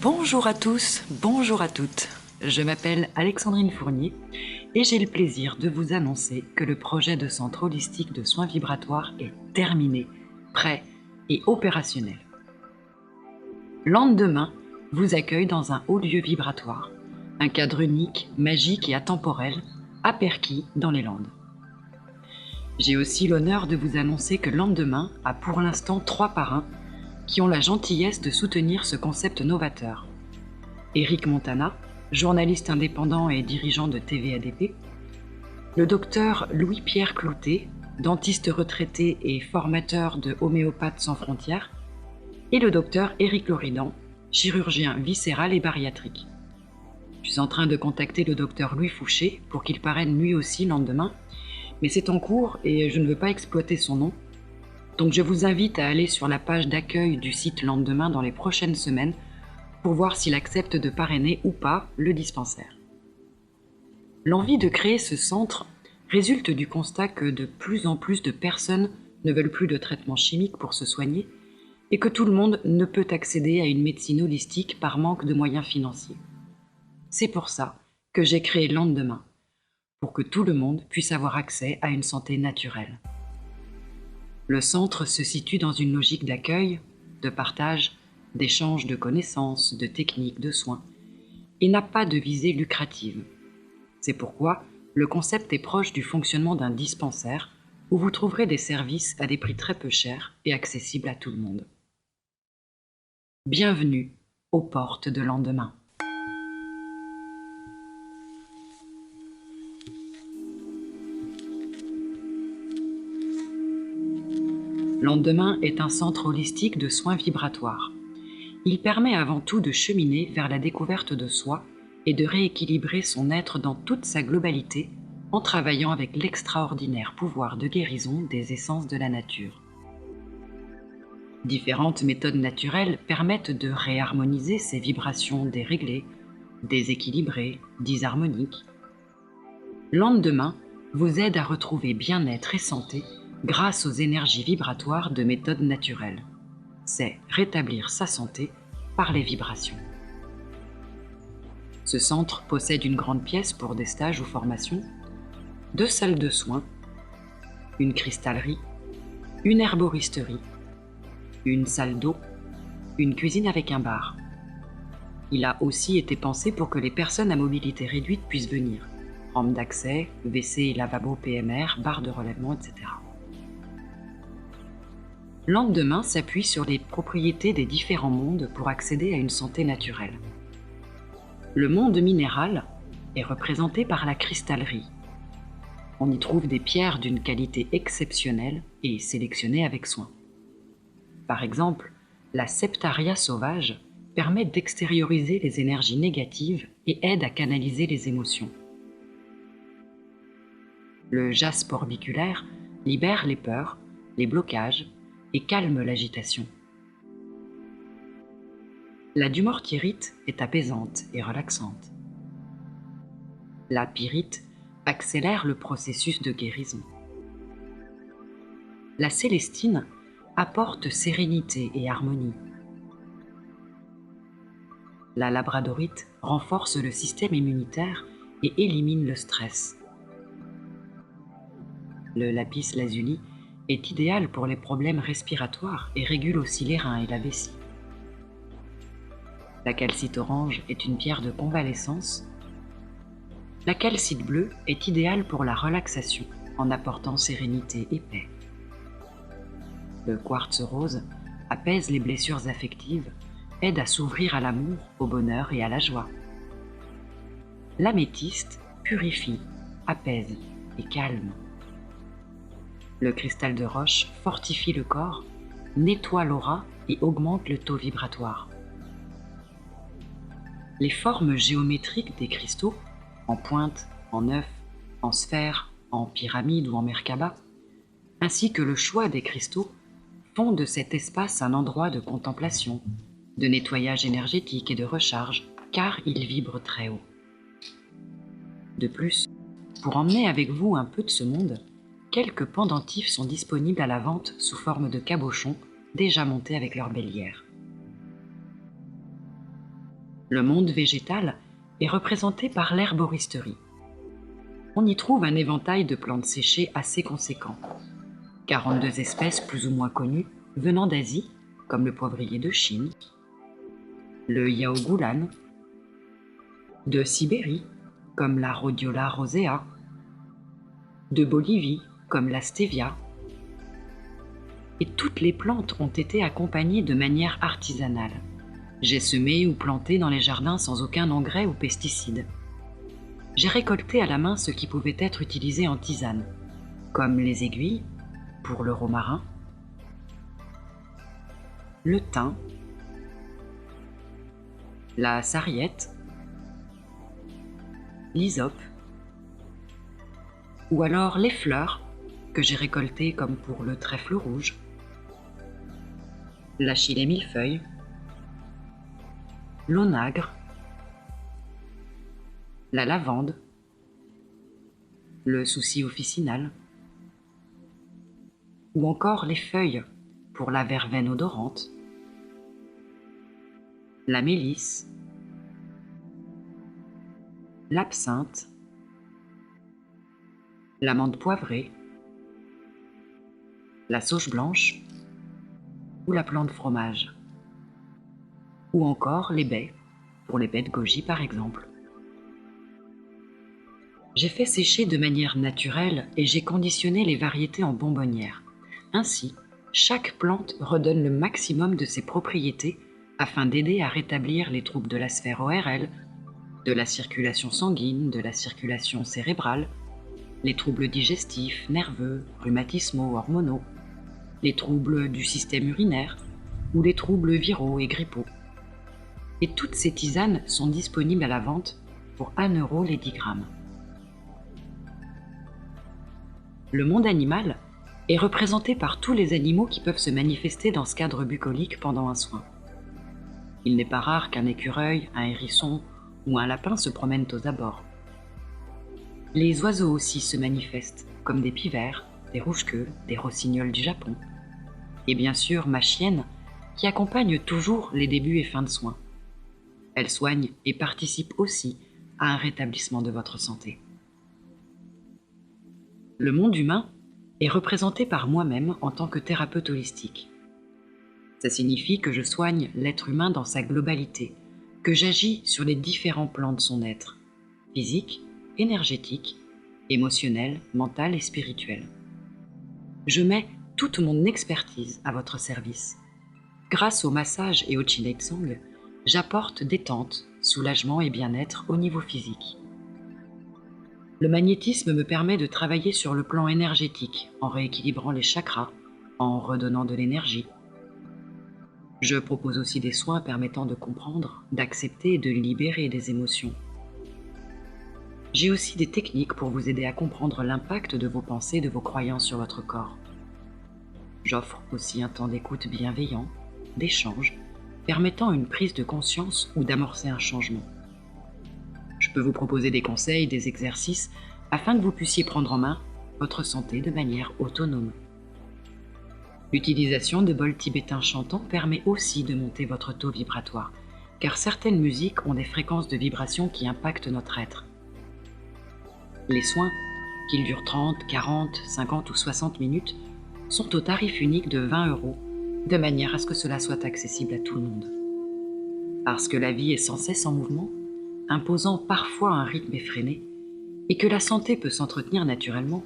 Bonjour à tous, bonjour à toutes. Je m'appelle Alexandrine Fournier et j'ai le plaisir de vous annoncer que le projet de centre holistique de soins vibratoires est terminé, prêt et opérationnel. Lendemain vous accueille dans un haut lieu vibratoire, un cadre unique, magique et atemporel, à Perquis, dans les Landes. J'ai aussi l'honneur de vous annoncer que Lendemain a pour l'instant 3 parrains qui ont la gentillesse de soutenir ce concept novateur. Éric Montana, journaliste indépendant et dirigeant de TV-ADP, le docteur Louis-Pierre Cloutet, dentiste retraité et formateur de Homéopathes sans frontières, et le docteur Éric Loridan, chirurgien viscéral et bariatrique. Je suis en train de contacter le docteur Louis Fouché pour qu'il parraine lui aussi Lendemain, mais c'est en cours et je ne veux pas exploiter son nom. Donc je vous invite à aller sur la page d'accueil du site Lendemain dans les prochaines semaines pour voir s'il accepte de parrainer ou pas le dispensaire. L'envie de créer ce centre résulte du constat que de plus en plus de personnes ne veulent plus de traitements chimiques pour se soigner et que tout le monde ne peut accéder à une médecine holistique par manque de moyens financiers. C'est pour ça que j'ai créé Lendemain, pour que tout le monde puisse avoir accès à une santé naturelle. Le centre se situe dans une logique d'accueil, de partage, d'échange de connaissances, de techniques, de soins, et n'a pas de visée lucrative. C'est pourquoi le concept est proche du fonctionnement d'un dispensaire où vous trouverez des services à des prix très peu chers et accessibles à tout le monde. Bienvenue aux portes de Lendemain. Lendemain est un centre holistique de soins vibratoires. Il permet avant tout de cheminer vers la découverte de soi et de rééquilibrer son être dans toute sa globalité en travaillant avec l'extraordinaire pouvoir de guérison des essences de la nature. Différentes méthodes naturelles permettent de réharmoniser ces vibrations déréglées, déséquilibrées, disharmoniques. Lendemain vous aide à retrouver bien-être et santé grâce aux énergies vibratoires de méthodes naturelles. C'est rétablir sa santé par les vibrations. Ce centre possède une grande pièce pour des stages ou formations, 2 salles de soins, une cristallerie, une herboristerie, une salle d'eau, une cuisine avec un bar. Il a aussi été pensé pour que les personnes à mobilité réduite puissent venir. Rampe d'accès, WC et lavabo PMR, barre de relèvement, etc. Lendemain s'appuie sur les propriétés des différents mondes pour accéder à une santé naturelle. Le monde minéral est représenté par la cristallerie. On y trouve des pierres d'une qualité exceptionnelle et sélectionnées avec soin. Par exemple, la septaria sauvage permet d'extérioriser les énergies négatives et aide à canaliser les émotions. Le jaspe orbiculaire libère les peurs, les blocages et calme l'agitation. La dumortierite est apaisante et relaxante. La pyrite accélère le processus de guérison. La célestine apporte sérénité et harmonie. La labradorite renforce le système immunitaire et élimine le stress. Le lapis lazuli est idéal pour les problèmes respiratoires et régule aussi les reins et la vessie. La calcite orange est une pierre de convalescence. La calcite bleue est idéale pour la relaxation en apportant sérénité et paix. Le quartz rose apaise les blessures affectives, aide à s'ouvrir à l'amour, au bonheur et à la joie. L'améthyste purifie, apaise et calme. Le cristal de roche fortifie le corps, nettoie l'aura et augmente le taux vibratoire. Les formes géométriques des cristaux, en pointe, en œuf, en sphère, en pyramide ou en merkaba, ainsi que le choix des cristaux, font de cet espace un endroit de contemplation, de nettoyage énergétique et de recharge, car il vibre très haut. De plus, pour emmener avec vous un peu de ce monde, quelques pendentifs sont disponibles à la vente sous forme de cabochons déjà montés avec leur bélière. Le monde végétal est représenté par l'herboristerie. On y trouve un éventail de plantes séchées assez conséquent. 42 espèces plus ou moins connues venant d'Asie, comme le poivrier de Chine, le yaogulan, de Sibérie, comme la Rhodiola rosea, de Bolivie, comme la stevia. Et toutes les plantes ont été accompagnées de manière artisanale. J'ai semé ou planté dans les jardins sans aucun engrais ou pesticides. J'ai récolté à la main ce qui pouvait être utilisé en tisane, comme les aiguilles pour le romarin, le thym, la sarriette, l'hysope, ou alors les fleurs que j'ai récoltées comme pour le trèfle rouge, l'achillée millefeuille, l'onagre, la lavande, le souci officinal, ou encore les feuilles pour la verveine odorante, la mélisse, l'absinthe, l'amande poivrée, la sauge blanche ou la plante fromage, ou encore les baies, pour les baies de goji par exemple. J'ai fait sécher de manière naturelle et j'ai conditionné les variétés en bonbonnières. Ainsi, chaque plante redonne le maximum de ses propriétés afin d'aider à rétablir les troubles de la sphère ORL, de la circulation sanguine, de la circulation cérébrale, les troubles digestifs, nerveux, rhumatismaux, hormonaux, les troubles du système urinaire ou les troubles viraux et grippaux. Et toutes ces tisanes sont disponibles à la vente pour 1 € les 10 grammes. Le monde animal est représenté par tous les animaux qui peuvent se manifester dans ce cadre bucolique pendant un soin. Il n'est pas rare qu'un écureuil, un hérisson ou un lapin se promènent aux abords. Les oiseaux aussi se manifestent, comme des pivers, des rouge-queues, des rossignols du Japon. Et bien sûr, ma chienne, qui accompagne toujours les débuts et fins de soins. Elle soigne et participe aussi à un rétablissement de votre santé. Le monde humain est représenté par moi-même en tant que thérapeute holistique. Ça signifie que je soigne l'être humain dans sa globalité, que j'agis sur les différents plans de son être, physique, énergétique, émotionnel, mental et spirituel. Je mets toute mon expertise à votre service. Grâce au massage et au Qigong, j'apporte détente, soulagement et bien-être au niveau physique. Le magnétisme me permet de travailler sur le plan énergétique, en rééquilibrant les chakras, en redonnant de l'énergie. Je propose aussi des soins permettant de comprendre, d'accepter et de libérer des émotions. J'ai aussi des techniques pour vous aider à comprendre l'impact de vos pensées et de vos croyances sur votre corps. J'offre aussi un temps d'écoute bienveillant, d'échange, permettant une prise de conscience ou d'amorcer un changement. Je peux vous proposer des conseils, des exercices, afin que vous puissiez prendre en main votre santé de manière autonome. L'utilisation de bols tibétains chantants permet aussi de monter votre taux vibratoire, car certaines musiques ont des fréquences de vibration qui impactent notre être. Les soins, qu'ils durent 30, 40, 50 ou 60 minutes, sont au tarif unique de 20 €, de manière à ce que cela soit accessible à tout le monde. Parce que la vie est sans cesse en mouvement, imposant parfois un rythme effréné, et que la santé peut s'entretenir naturellement,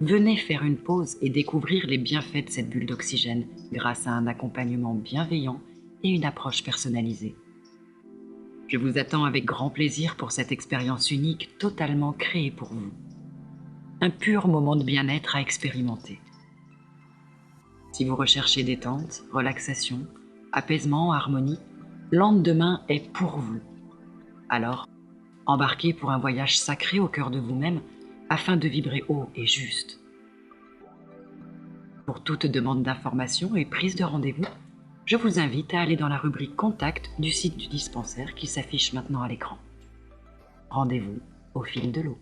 venez faire une pause et découvrir les bienfaits de cette bulle d'oxygène grâce à un accompagnement bienveillant et une approche personnalisée. Je vous attends avec grand plaisir pour cette expérience unique totalement créée pour vous. Un pur moment de bien-être à expérimenter. Si vous recherchez détente, relaxation, apaisement, harmonie, Lendemain est pour vous. Alors, embarquez pour un voyage sacré au cœur de vous-même afin de vibrer haut et juste. Pour toute demande d'information et prise de rendez-vous, je vous invite à aller dans la rubrique Contact du site du dispensaire qui s'affiche maintenant à l'écran. Rendez-vous au fil de l'eau.